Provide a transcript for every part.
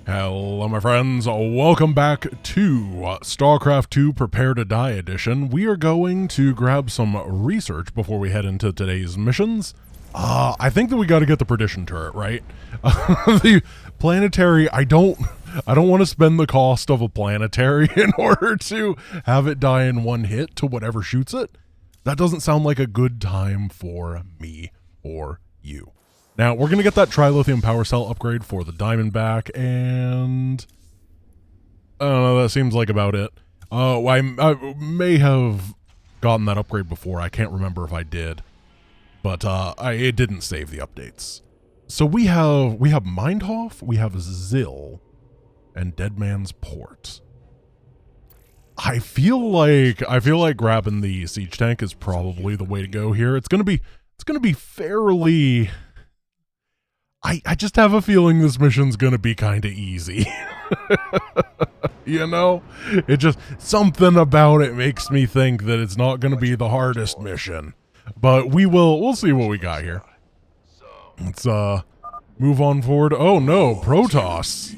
Hello my friends, welcome back to StarCraft 2 Prepare to Die Edition. We are going to grab some research before we head into today's missions. I think that we got to get the Perdition turret, right? The planetary, I don't want to spend the cost of a planetary in order to have it die in one hit to whatever shoots it. That doesn't sound like a good time for me or you. Now, we're going to get that trilithium power cell upgrade for the Diamondback, and I don't know, that seems like about it. I may have gotten that upgrade before. I can't remember if I did, but it didn't save the updates. So we have Mindhoff, we have Zill, and Dead Man's Port. I feel like grabbing the siege tank is probably the way to go here. It's gonna be fairly. I just have a feeling this mission's gonna be kind of easy. You know? It just, something about it makes me think that it's not gonna be the hardest mission. But we'll see what we got here. Let's move on forward. Oh no, Protoss.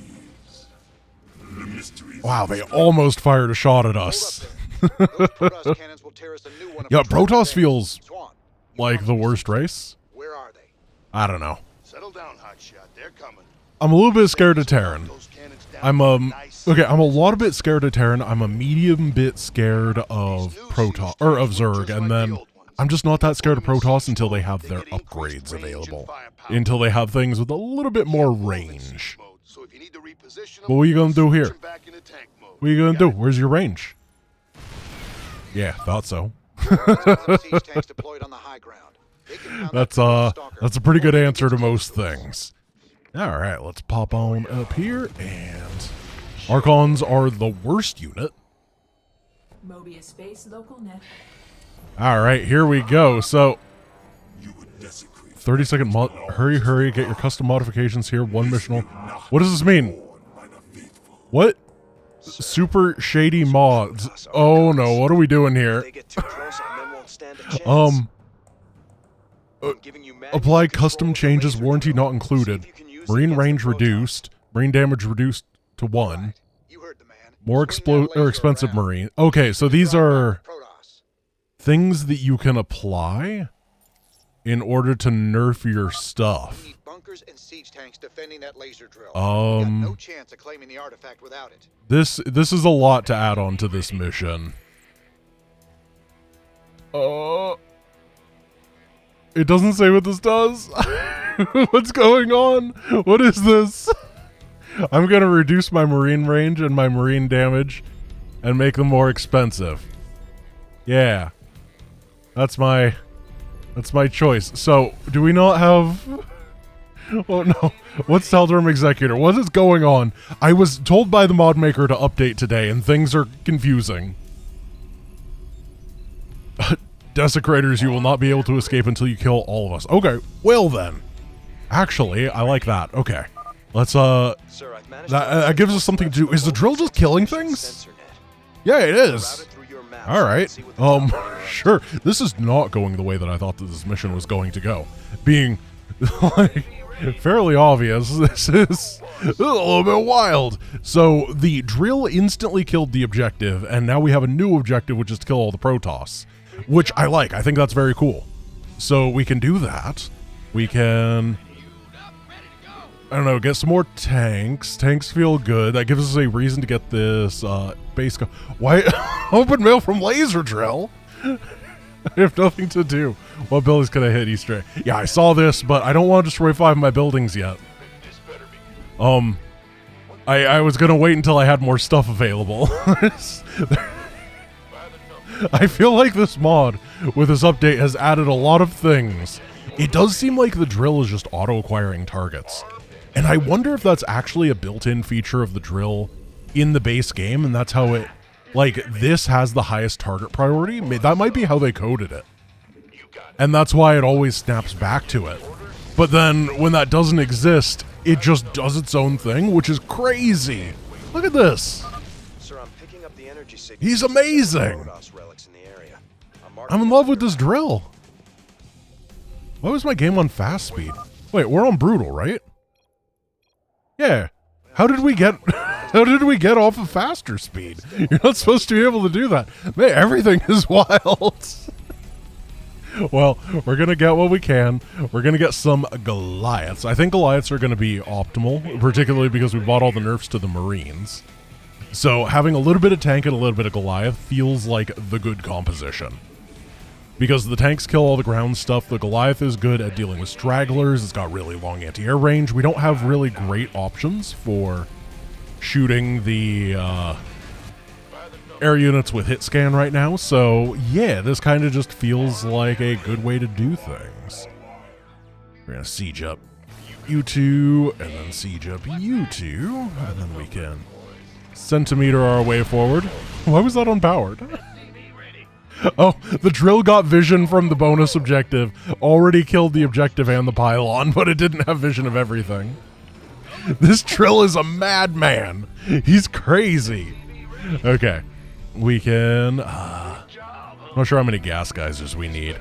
Wow, they almost fired a shot at us. Yeah, Protoss feels like the worst race. Where are they? I don't know. Settle down, hotshot. They're coming. I'm a little bit scared of Terran. I'm a lot bit scared of Terran. I'm a medium bit scared of Protoss or of Zerg, and then I'm just not that scared of Protoss until they have their upgrades available. Until they have things with a little bit more range. But what are you gonna do here? What are you gonna do? Where's your range? Yeah, thought so. That's a pretty good answer to most things. Alright, let's pop on up here, and Archons are the worst unit. Mobius space local net. Alright, here we go. So 30-second mod, hurry, get your custom modifications here, one missional. What does this mean? What? Super shady mods. Oh no, what are we doing here? Apply custom changes, warranty not included. Marine range reduced. Marine damage reduced to 1. More expensive marine. Okay, so these are things that you can apply in order to nerf your stuff. Bunkers and siege tanks defending that laser drill. You got no chance of claiming the artifact without it. This is a lot to add on to this mission. It doesn't say what this does. What's going on? What is this? I'm gonna reduce my marine range and my marine damage and make them more expensive. Yeah. That's my choice. So, do we not have... Oh no. What's Telderm Executor? What is going on? I was told by the mod maker to update today and things are confusing. Desecrators, you will not be able to escape until you kill all of us. Okay, well then. Actually, I like that. Okay. Let's, that gives us something to do. Is the drill just killing things? Yeah, it is. Alright. Sure. This is not going the way that I thought that this mission was going to go. Being, like, fairly obvious, this is a little bit wild. So, the drill instantly killed the objective, and now we have a new objective, which is to kill all the Protoss. Which I like. I think that's very cool. So we can do that. We can, I don't know, get some more tanks. Tanks feel good. That gives us a reason to get this base. Why? Open mail from Laser Drill? I have nothing to do. What buildings can I hit Easter egg? Yeah, I saw this, but I don't want to destroy 5 of my buildings yet. I was going to wait until I had more stuff available. I feel like this mod, with this update, has added a lot of things. It does seem like the drill is just auto-acquiring targets. And I wonder if that's actually a built-in feature of the drill in the base game, and that's how it... Like, this has the highest target priority? That might be how they coded it. And that's why it always snaps back to it. But then, when that doesn't exist, it just does its own thing, which is crazy. Look at this. He's amazing. I'm in love with this drill. Why was my game on fast speed? Wait, we're on brutal, right? Yeah. How did we get how did we get off of faster speed? You're not supposed to be able to do that. Man, everything is wild. Well, we're going to get what we can. We're going to get some Goliaths. I think Goliaths are going to be optimal, particularly because we bought all the nerfs to the Marines. So having a little bit of tank and a little bit of Goliath feels like the good composition. Because the tanks kill all the ground stuff, the Goliath is good at dealing with stragglers, it's got really long anti-air range. We don't have really great options for shooting the air units with hit scan right now, so yeah, this kind of just feels like a good way to do things. We're gonna siege up you two, and then siege up you two, and then we can centimeter our way forward. Why was that unpowered? Oh, the drill got vision from the bonus objective, already killed the objective and the pylon, but it didn't have vision of everything. This drill is a madman. He's crazy. Okay, we can... not sure how many gas geysers we need.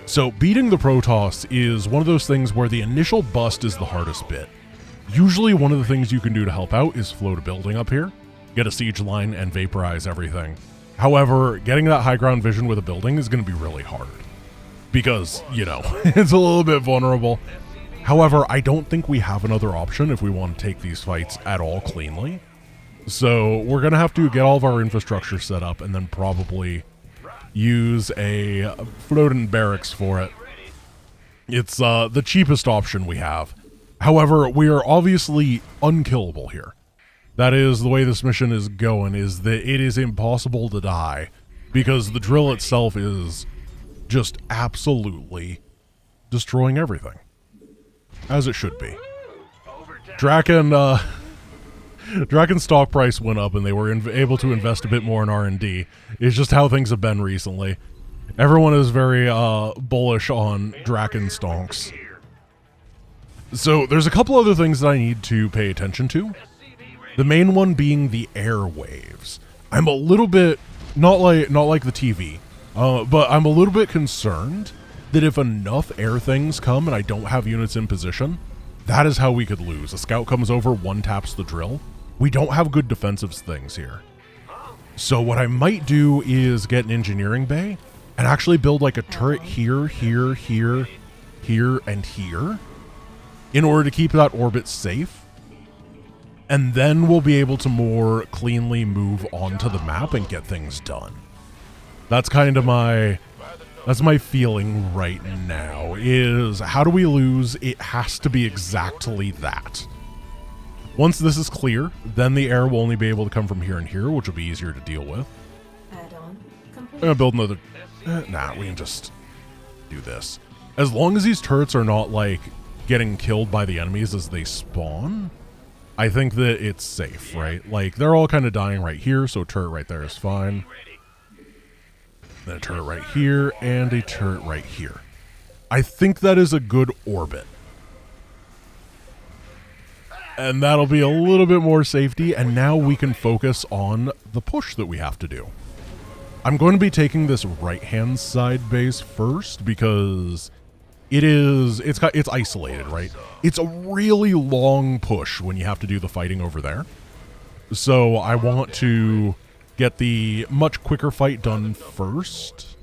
So beating the Protoss is one of those things where the initial bust is the hardest bit. Usually one of the things you can do to help out is float a building up here, get a siege line, and vaporize everything. However, getting that high ground vision with a building is going to be really hard. Because, you know, it's a little bit vulnerable. However, I don't think we have another option if we want to take these fights at all cleanly. So we're going to have to get all of our infrastructure set up and then probably use a floating barracks for it. It's the cheapest option we have. However, we are obviously unkillable here. That is the way this mission is going, is that it is impossible to die because the drill itself is just absolutely destroying everything. As it should be. Drakken stock price went up and they were able to invest a bit more in R&D. It's just how things have been recently. Everyone is very bullish on Drakken stonks. So there's a couple other things that I need to pay attention to. The main one being the airwaves. I'm a little bit, not like the TV, but I'm a little bit concerned that if enough air things come and I don't have units in position, that is how we could lose. A scout comes over, one taps the drill. We don't have good defensive things here. So what I might do is get an engineering bay and actually build like a turret here, here, here, here, and here in order to keep that orbit safe. And then we'll be able to more cleanly move onto the map and get things done. That's kind of that's my feeling right now, is how do we lose? It has to be exactly that. Once this is clear, then the air will only be able to come from here and here, which will be easier to deal with. I'm gonna build another... nah, we can just do this. As long as these turrets are not, like, getting killed by the enemies as they spawn... I think that it's safe, right? Like, they're all kind of dying right here, so a turret right there is fine. Then a turret right here, and a turret right here. I think that is a good orbit. And that'll be a little bit more safety, and now we can focus on the push that we have to do. I'm going to be taking this right-hand side base first, because... it's isolated, right? It's a really long push when you have to do the fighting over there. So I want to get the much quicker fight done first.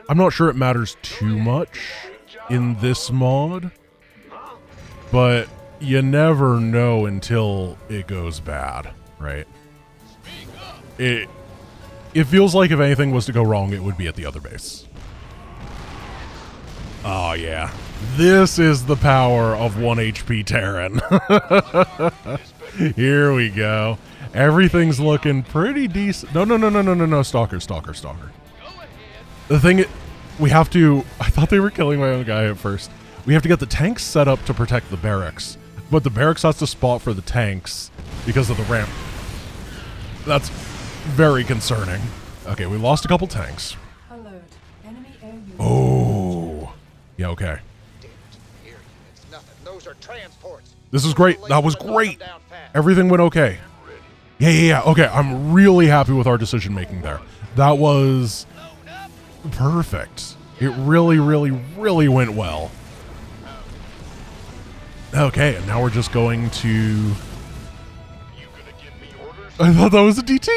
I'm not sure it matters too much in this mod, but you never know until it goes bad, right? It feels like if anything was to go wrong, it would be at the other base. Oh, yeah. This is the power of 1 HP Terran. Here we go. Everything's looking pretty decent. No. Stalker. The thing, we have to... I thought they were killing my own guy at first. We have to get the tanks set up to protect the barracks. But the barracks has to spot for the tanks because of the ramp. That's very concerning. Okay, we lost a couple tanks. Alert. Enemy air unit. Oh. Yeah, okay. Here, it's nothing. Those are transports. This is great. That was great. Everything went okay. Yeah. Okay, I'm really happy with our decision making there. That was perfect. It really went well. Okay, and now we're just going to... I thought that was a DT.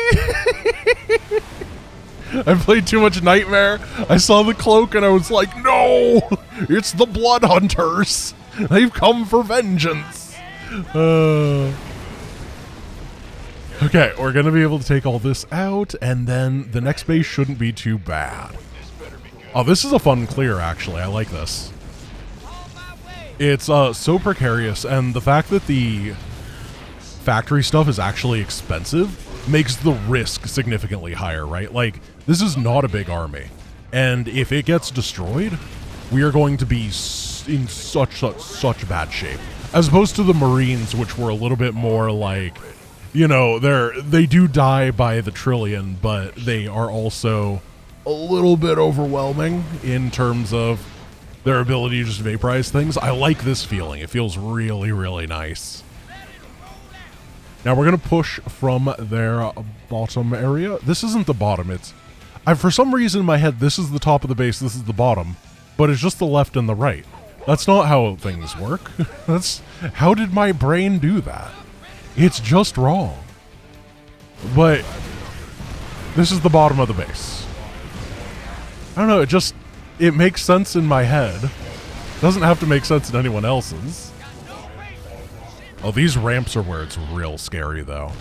I played too much Nightmare. I saw the cloak and I was like, no, it's the Blood Hunters. They've come for vengeance. Okay, we're going to be able to take all this out, and then the next base shouldn't be too bad. Oh, this is a fun clear, actually. I like this. It's so precarious, and the fact that the factory stuff is actually expensive makes the risk significantly higher, right? Like, this is not a big army, and if it gets destroyed, we are going to be in such bad shape, as opposed to the Marines, which were a little bit more like, you know, they do die by the trillion, but they are also a little bit overwhelming in terms of their ability to just vaporize things. I like this feeling. It feels really, really nice. Now we're going to push from their bottom area. This isn't the bottom. It's... for some reason in my head, this is the top of the base, this is the bottom. But it's just the left and the right. That's not how things work. How did my brain do that? It's just wrong. But this is the bottom of the base. I don't know, it makes sense in my head. Doesn't have to make sense in anyone else's. Oh, these ramps are where it's real scary, though.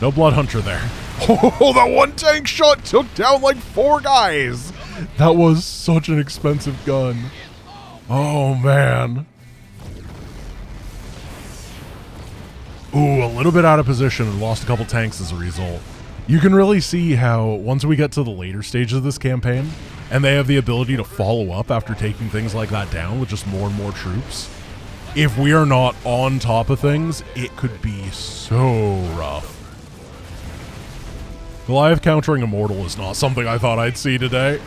No Blood Hunter there. Oh, that one tank shot took down like 4 guys. That was such an expensive gun. Oh, man. Ooh, a little bit out of position and lost a couple tanks as a result. You can really see how once we get to the later stages of this campaign, and they have the ability to follow up after taking things like that down with just more and more troops, if we are not on top of things, it could be so rough. Goliath countering Immortal is not something I thought I'd see today.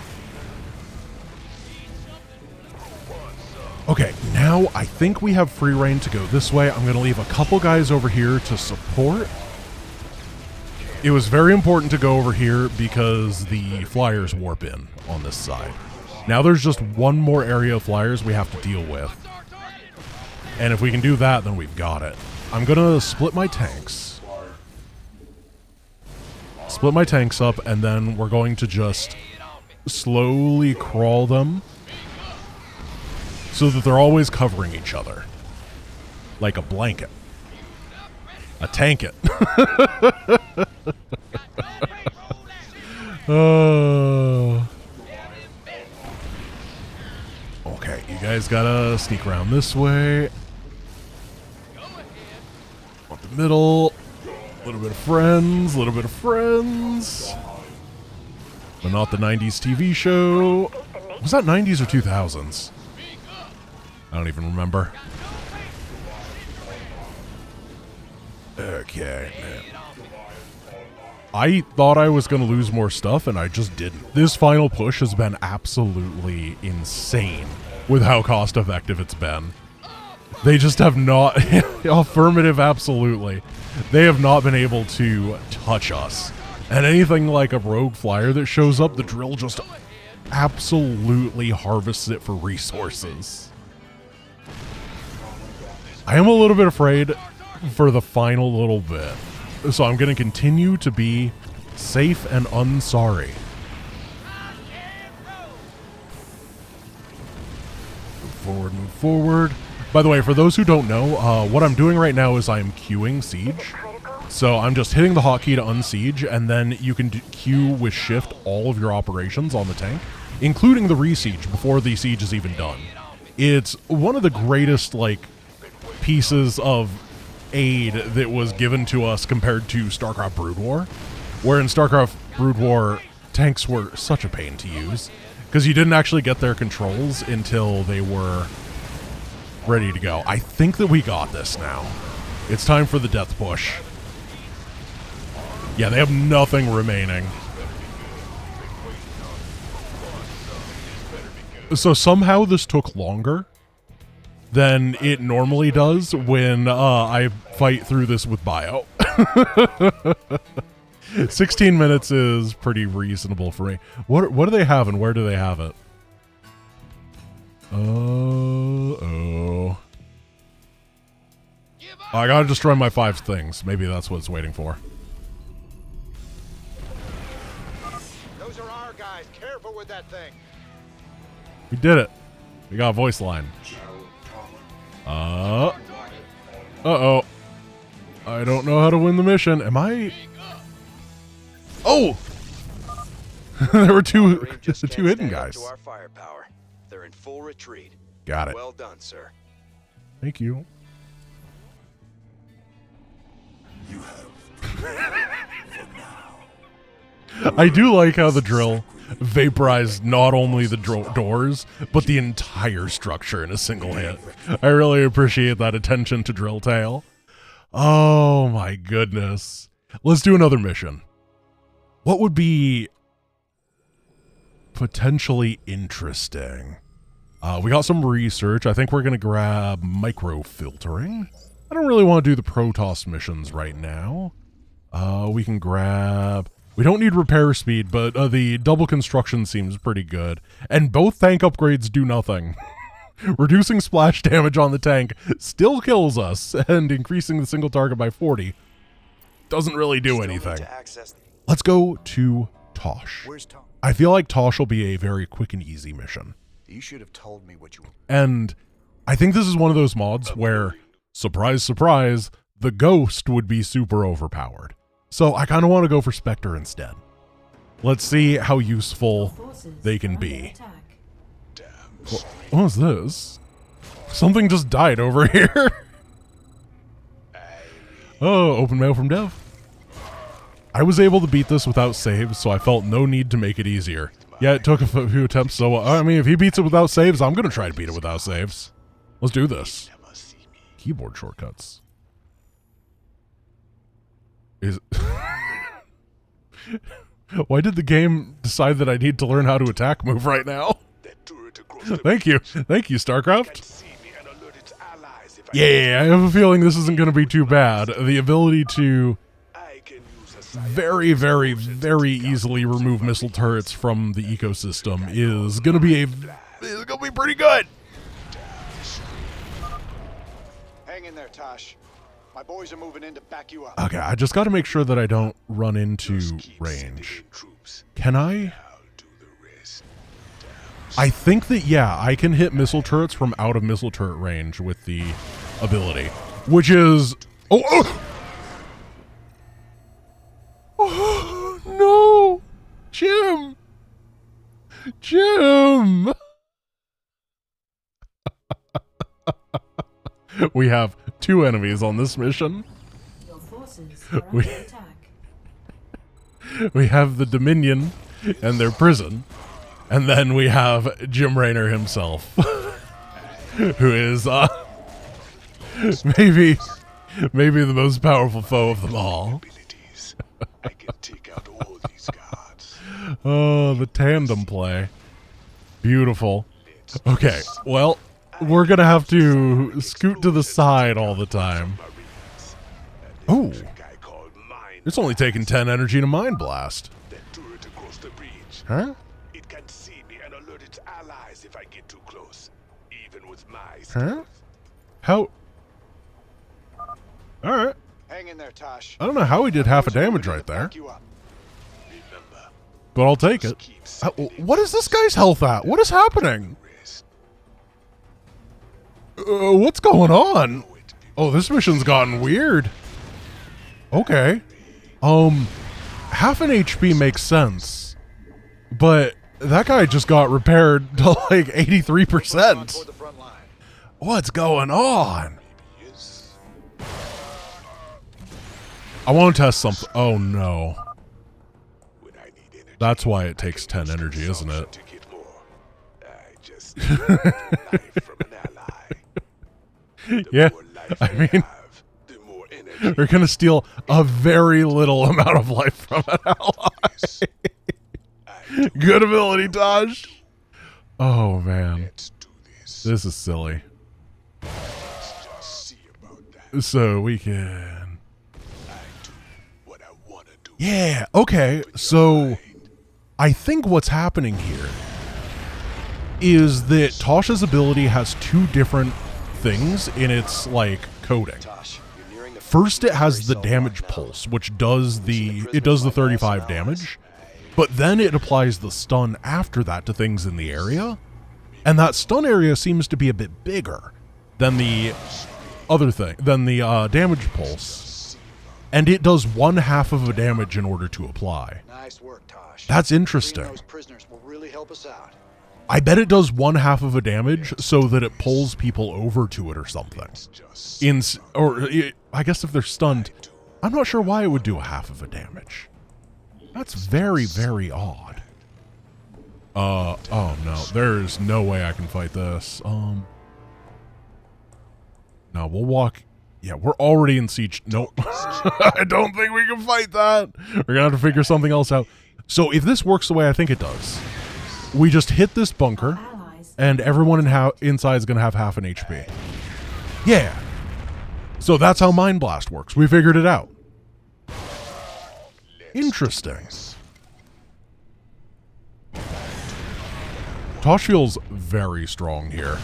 Okay, now I think we have free reign to go this way. I'm going to leave a couple guys over here to support. It was very important to go over here because the flyers warp in on this side. Now there's just one more area of flyers we have to deal with. And if we can do that, then we've got it. I'm going to split my tanks. Split my tanks up, and then we're going to just slowly crawl them so that they're always covering each other. Like a blanket. A tanket. Okay, you guys gotta sneak around this way. Want the middle. A little bit of friends, a little bit of friends. But not the 90s TV show. Was that 90s or 2000s? I don't even remember. Okay. I thought I was going to lose more stuff, and I just didn't. This final push has been absolutely insane with how cost-effective it's been. They just have not... Affirmative, absolutely. They have not been able to touch us. And anything like a rogue flyer that shows up, the drill just absolutely harvests it for resources. I am a little bit afraid for the final little bit. So I'm going to continue to be safe and unsorry. Move forward, move forward. By the way, for those who don't know, what I'm doing right now is I'm queuing siege. So I'm just hitting the hotkey to unsiege, and then you can queue with shift all of your operations on the tank, including the re-siege before the siege is even done. It's one of the greatest, like, pieces of aid that was given to us compared to StarCraft Brood War, where in StarCraft Brood War, tanks were such a pain to use, because you didn't actually get their controls until they were ready to go. I think that we got this now. It's time for the death push. Yeah, they have nothing remaining. So somehow this took longer than it normally does when I fight through this with bio. 16 minutes is pretty reasonable for me. What do they have and where do they have it? Oh. I gotta destroy my 5 things. Maybe that's what it's waiting for. Those are our guys. Careful with that thing. We did it. We got a voice line. Uh-oh. I don't know how to win the mission. Am I... Oh! There were two hidden guys. To our firepower. They're in full retreat. Got it. Well done, sir. Thank you. I do like how the drill vaporized not only the doors, but the entire structure in a single hit. I really appreciate that attention to drill tail. Oh my goodness. Let's do another mission. What would be potentially interesting? We got some research. I think we're going to grab microfiltering. I don't really want to do the Protoss missions right now. We can grab... We don't need repair speed, but the double construction seems pretty good. And both tank upgrades do nothing. Reducing splash damage on the tank still kills us, and increasing the single target by 40 doesn't really do anything. Let's go to Tosh. Where's Tom? I feel like Tosh will be a very quick and easy mission. You should have told me what you... And I think this is one of those mods where, surprise, surprise, the ghost would be super overpowered. So I kind of want to go for Spectre instead. Let's see how useful they can be. What was this? Something just died over here. Oh, open mail from Dev. I was able to beat this without saves, so I felt no need to make it easier. Yeah, it took a few attempts, so I mean, if he beats it without saves, I'm going to try to beat it without saves. Let's do this. Keyboard shortcuts. Is Why did the game decide that I need to learn how to attack move right now? Thank you. Thank you, StarCraft. Yeah, I have a feeling this isn't going to be too bad. The ability to very, very, very easily remove missile turrets from the ecosystem is going to be pretty good. Hang in there, Tosh. My boys are moving in to back you up. Okay, I just got to make sure that I don't run into range. Can I? I think that, yeah, I can hit missile turrets from out of missile turret range with the ability, which is... Oh, no! Jim! Jim! We have 2 enemies on this mission. Your forces are under attack. We have the Dominion and their prison. And then we have Jim Raynor himself, who is maybe the most powerful foe of them all. Oh, the tandem play. Beautiful. Okay, well, we're going to have to scoot to the side all the time. Oh, it's only taking 10 energy to Mind Blast. Huh? Huh? How? Alright. Hang in there, Tosh. I don't know how he did half a damage right there. But I'll take it. What is this guy's health at? What is happening? What's going on? Oh, this mission's gotten weird. Okay. Half an HP makes sense. But that guy just got repaired to like 83%. What's going on? I want to test something. Oh no. That's why it takes 10 energy, isn't it? Yeah, I mean, we're going to steal a very little amount of life from an ally. Good ability, Tosh. Oh, man. This is silly. So we can... Yeah, okay. So I think what's happening here is that Tosh's ability has 2 different things in its, like, coding. first it has the damage pulse, which does the 35 damage, but then it applies the stun after that to things in the area, and that stun area seems to be a bit bigger than the damage pulse, and it does 1/2 of a damage in order to apply. Nice work, Tosh. That's interesting. Those prisoners will really help us out. I bet it does 1/2 of a damage so that it pulls people over to it or something. I guess if they're stunned, I'm not sure why it would do 1/2 of a damage. That's very, very odd. Oh no, there's no way I can fight this. No, we'll walk. Yeah, we're already in siege. Nope. I don't think we can fight that. We're gonna have to figure something else out. So if this works the way I think it does, we just hit this bunker, and everyone inside is going to have half an HP. Yeah. So that's how Mind Blast works. We figured it out. Interesting. Tosh feels very strong here.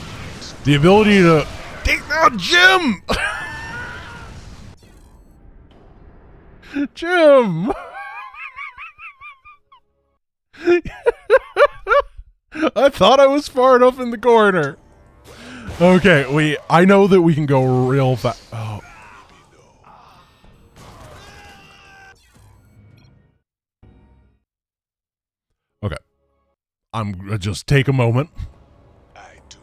The ability to take down Jim! Jim! I thought I was far enough in the corner. Okay, I know that we can go real fast. Oh. Okay. I'm gonna just take a moment. I do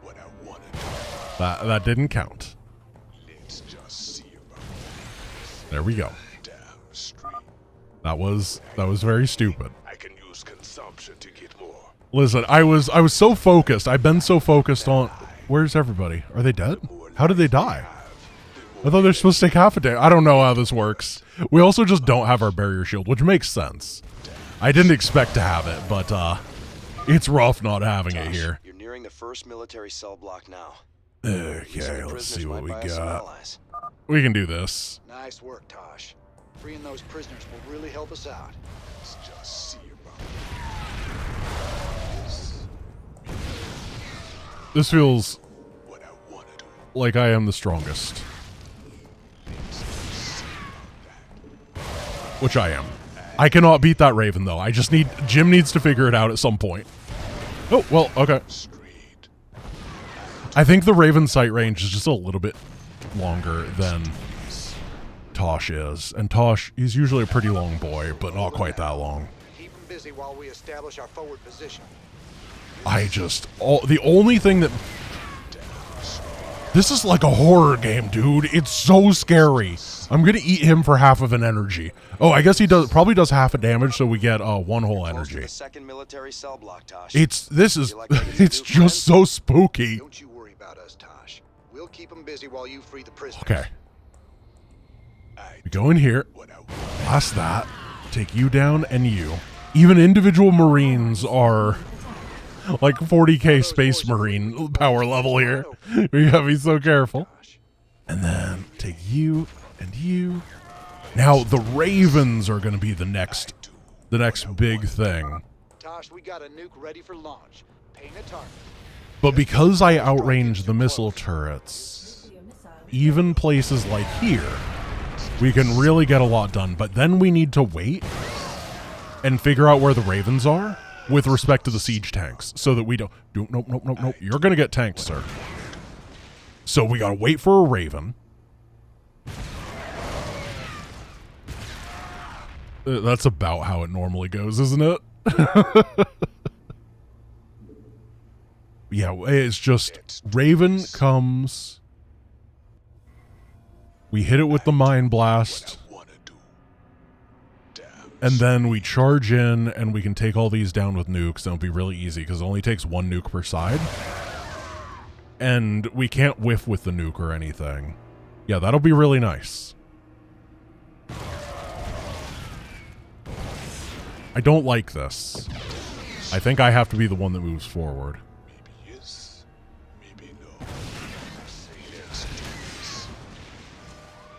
what I want to do. That didn't count. Let's just see about There we go. damn street. That was very stupid. I can use consumption to get more. Listen, I was so focused. I've been so focused on. Where's everybody? Are they dead? How did they die? I thought they're supposed to take half a day. I don't know how this works. We also just don't have our barrier shield, which makes sense. I didn't expect to have it, but it's rough not having it here. You're nearing the first military cell block now. Okay, let's see what we got. Allies. We can do this. Nice work, Tosh. Freeing those prisoners will really help us out. Let's just see about This feels what I want to do. like I am the strongest. Which I am. I cannot beat that Raven, though. Jim needs to figure it out at some point. Oh, well, okay. I think the Raven's sight range is just a little bit longer than Tosh is. And Tosh, he's usually a pretty long boy, but not quite that long. Keep them busy while we establish our forward position. The only thing that... This is like a horror game, dude. It's so scary. I'm gonna eat him for half of an energy. Oh, I guess he probably does half a damage, so we get one whole energy. Second military cell block, Tosh. It's just so spooky. Don't you worry about us, Tosh. We'll keep them busy while you free the prisoners. Okay. We go in here. Blast that. Take you down and you. Even individual Marines are like 40k Space Marine power level here. We gotta be so careful. And then take you and you. Now the Ravens are gonna be the next big thing. Tosh, we got a nuke ready for launch. Paying a target. But because I outrange the missile turrets, even places like here, we can really get a lot done. But then we need to wait and figure out where the Ravens are with respect to the siege tanks, so that we don't... Nope. You're going to get tanked, sir. So we got to wait for a Raven. That's about how it normally goes, isn't it? Yeah, it's just Raven comes. We hit it with the Mind Blast. And then we charge in, and we can take all these down with nukes, and it'll be really easy, because it only takes one nuke per side. And we can't whiff with the nuke or anything. Yeah, that'll be really nice. I don't like this. I think I have to be the one that moves forward. Maybe yes, maybe no.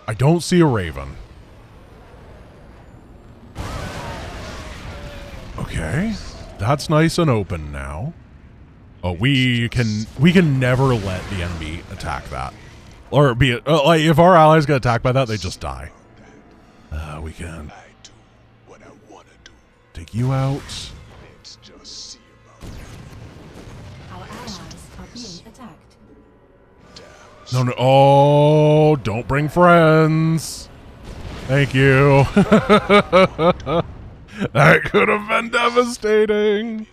I don't see a Raven. Okay, that's nice and open now. Oh, we can never let the enemy attack that. Or be it, like, if our allies get attacked by that, they just die. We can I do what I wanna do. take you out. Let's just see about it. Our allies are being attacked. No, no. Oh, don't bring friends. Thank you. That could have been devastating.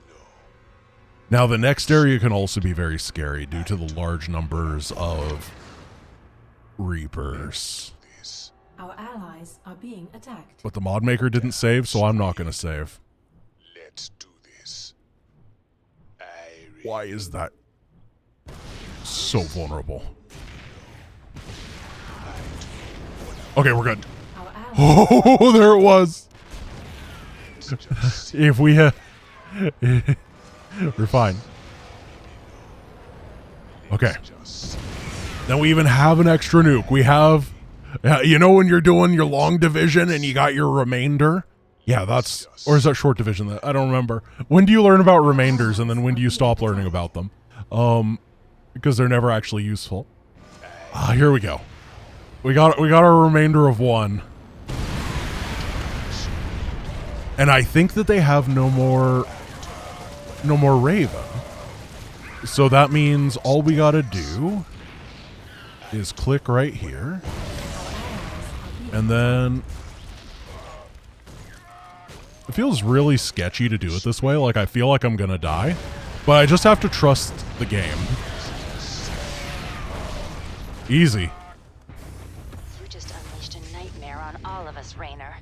Now, the next area can also be very scary due to the large numbers of Reapers. Our allies are being attacked. But the mod maker didn't save, so I'm not going to save. Let's do this. Why is that so vulnerable? Okay, we're good. Our allies Oh, there it was. If we we're fine. Okay. Then we even have an extra nuke. We have, you know, when you're doing your long division and you got your remainder. Yeah, that's, or is that short division? I don't remember. When do you learn about remainders, and then when do you stop learning about them? Because they're never actually useful. Here we go. We got our remainder of one. And I think that they have no more Raven. So that means all we gotta do is click right here. And then it feels really sketchy to do it this way. Like, I feel like I'm gonna die, but I just have to trust the game. Easy. You just unleashed a nightmare on all of us, Raynor.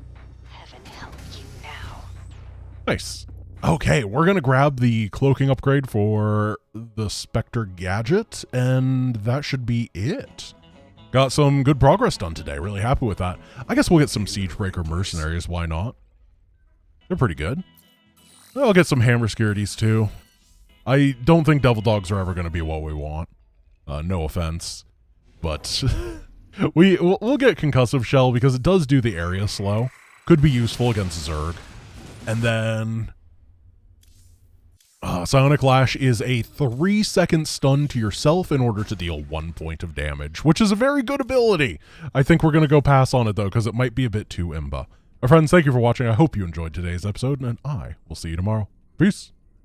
Heaven help you now. Nice. Okay, we're going to grab the cloaking upgrade for the Spectre gadget, and that should be it. Got some good progress done today. Really happy with that. I guess we'll get some Siegebreaker mercenaries. Why not? They're pretty good. I'll get some Hammer Securities too. I don't think Devil Dogs are ever going to be what we want. No offense. But we'll get Concussive Shell because it does do the area slow. Could be useful against Zerg. And then Psionic Lash is a 3-second stun to yourself in order to deal 1 point of damage, which is a very good ability. I think we're going to go pass on it, though, because it might be a bit too imba. My friends, thank you for watching. I hope you enjoyed today's episode, and I will see you tomorrow. Peace.